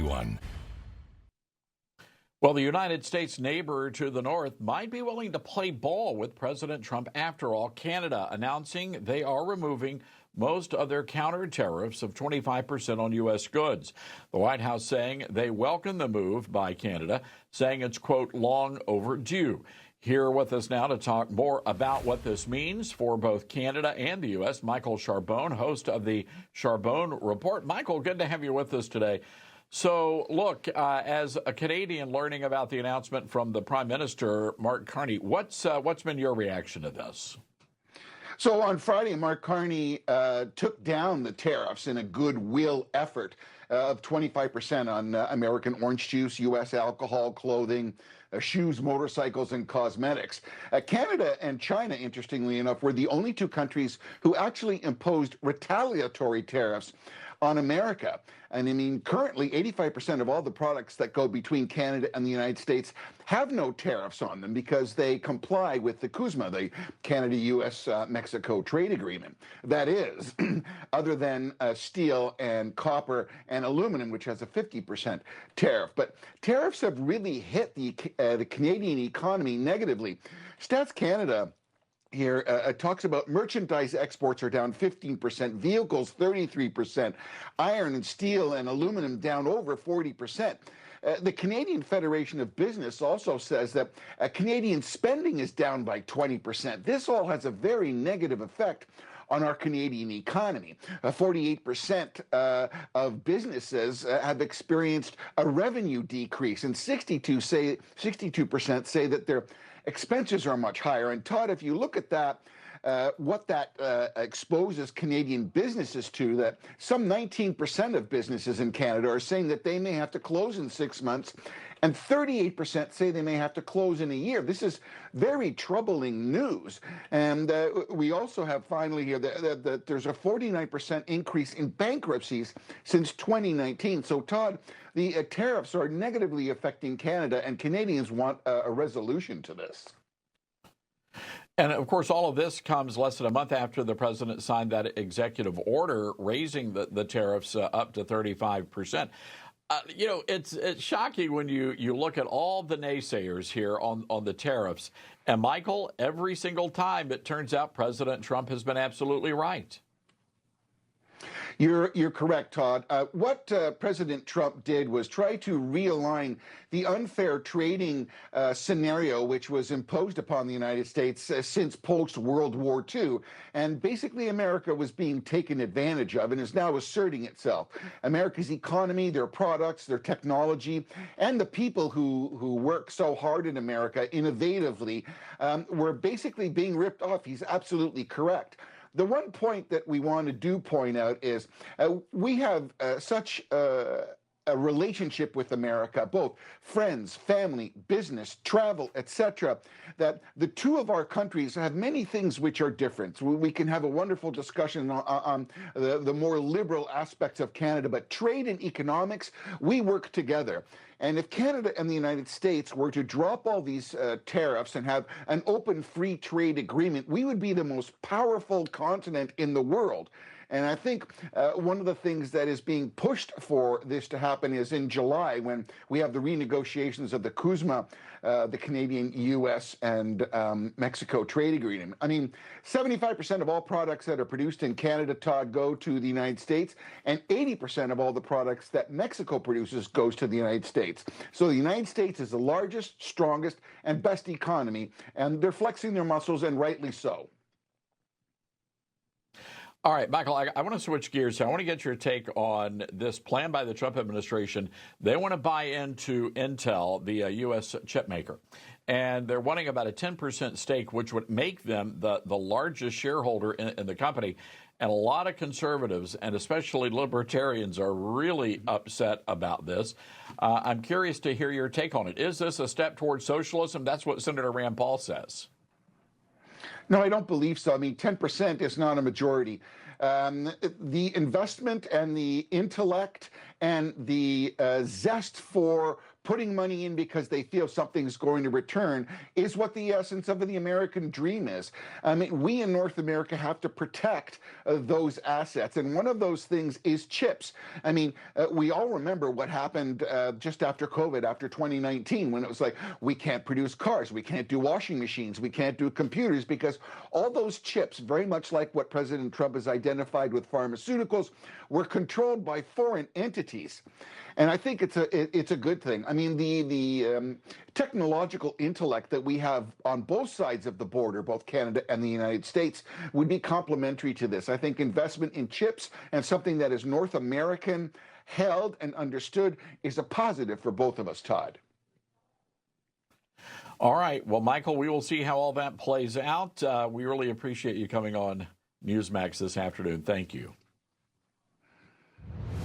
everyone. Well, the United States neighbor to the north might be willing to play ball with President Trump after all. Canada announcing they are removing most of their counter tariffs of 25% on U.S. goods. The White House saying they welcome the move by Canada, saying it's, quote, long overdue. Here with us now to talk more about what this means for both Canada and the U.S., Michael Charbonne, host of the Charbonne Report. Michael, good to have you with us today. So, look, as a Canadian learning about the announcement from the Prime Minister, Mark Carney, what's been your reaction to this? So on Friday, Mark Carney took down the tariffs in a goodwill effort of 25% on American orange juice, U.S. alcohol, clothing, shoes, motorcycles, and cosmetics. Canada and China, interestingly enough, were the only two countries who actually imposed retaliatory tariffs on America. And I mean, currently, 85% of all the products that go between Canada and the United States have no tariffs on them because they comply with the CUSMA, the Canada-U.S.-Mexico trade agreement. That is, other than steel and copper and aluminum, which has a 50% tariff. But tariffs have really hit the Canadian economy negatively. Stats Canada here talks about merchandise exports are down 15%, vehicles 33%, iron and steel and aluminum down over 40%. The Canadian Federation of Business also says that Canadian spending is down by 20%. This all has a very negative effect on our Canadian economy. 48% of businesses have experienced a revenue decrease, and 62% say that their expenses are much higher. And Todd, if you look at that, what that exposes Canadian businesses to, that some 19% of businesses in Canada are saying that they may have to close in 6 months, and 38% say they may have to close in a year. This is very troubling news. And we also have finally here that there's a 49% increase in bankruptcies since 2019. So, Todd, the tariffs are negatively affecting Canada, and Canadians want a resolution to this. And, of course, all of this comes less than a month after the president signed that executive order raising the tariffs up to 35%. It's shocking when you look at all the naysayers here on the tariffs. And, Michael, every single time it turns out President Trump has been absolutely right. You're correct, Todd. What President Trump did was try to realign the unfair trading scenario which was imposed upon the United States since post-World War II. And basically America was being taken advantage of and is now asserting itself. America's economy, their products, their technology, and the people who work so hard in America innovatively were basically being ripped off. He's absolutely correct. The one point that we want to point out is we have such a relationship with America, both friends, family, business, travel, etc., that the two of our countries have many things which are different. We can have a wonderful discussion on the more liberal aspects of Canada, but trade and economics, we work together. And if Canada and the United States were to drop all these tariffs and have an open free trade agreement, we would be the most powerful continent in the world. And I think one of the things that is being pushed for this to happen is in July, when we have the renegotiations of the CUSMA, the Canadian, U.S., and Mexico trade agreement. I mean, 75% of all products that are produced in Canada, Todd, go to the United States, and 80% of all the products that Mexico produces goes to the United States. So the United States is the largest, strongest, and best economy, and they're flexing their muscles, and rightly so. All right, Michael, I want to switch gears here. I want to get your take on this plan by the Trump administration. They want to buy into Intel, the U.S. chip maker, and they're wanting about a 10% stake, which would make them the largest shareholder in the company. And a lot of conservatives, and especially libertarians, are really upset about this. I'm curious to hear your take on it. Is this a step towards socialism? That's what Senator Rand Paul says. No, I don't believe so. I mean, 10% is not a majority. The investment and the intellect and the zest for putting money in because they feel something's going to return is what the essence of the American dream is. I mean, we in North America have to protect those assets, and one of those things is chips. I mean, we all remember what happened just after COVID, after 2019, when it was like, we can't produce cars, we can't do washing machines, we can't do computers, because all those chips, very much like what President Trump has identified with pharmaceuticals, were controlled by foreign entities. And I think it's a good thing. I mean, the technological intellect that we have on both sides of the border, both Canada and the United States, would be complementary to this. I think investment in chips and something that is North American held and understood is a positive for both of us, Todd. All right. Well, Michael, we will see how all that plays out. We really appreciate you coming on NEWSMAX this afternoon. Thank you.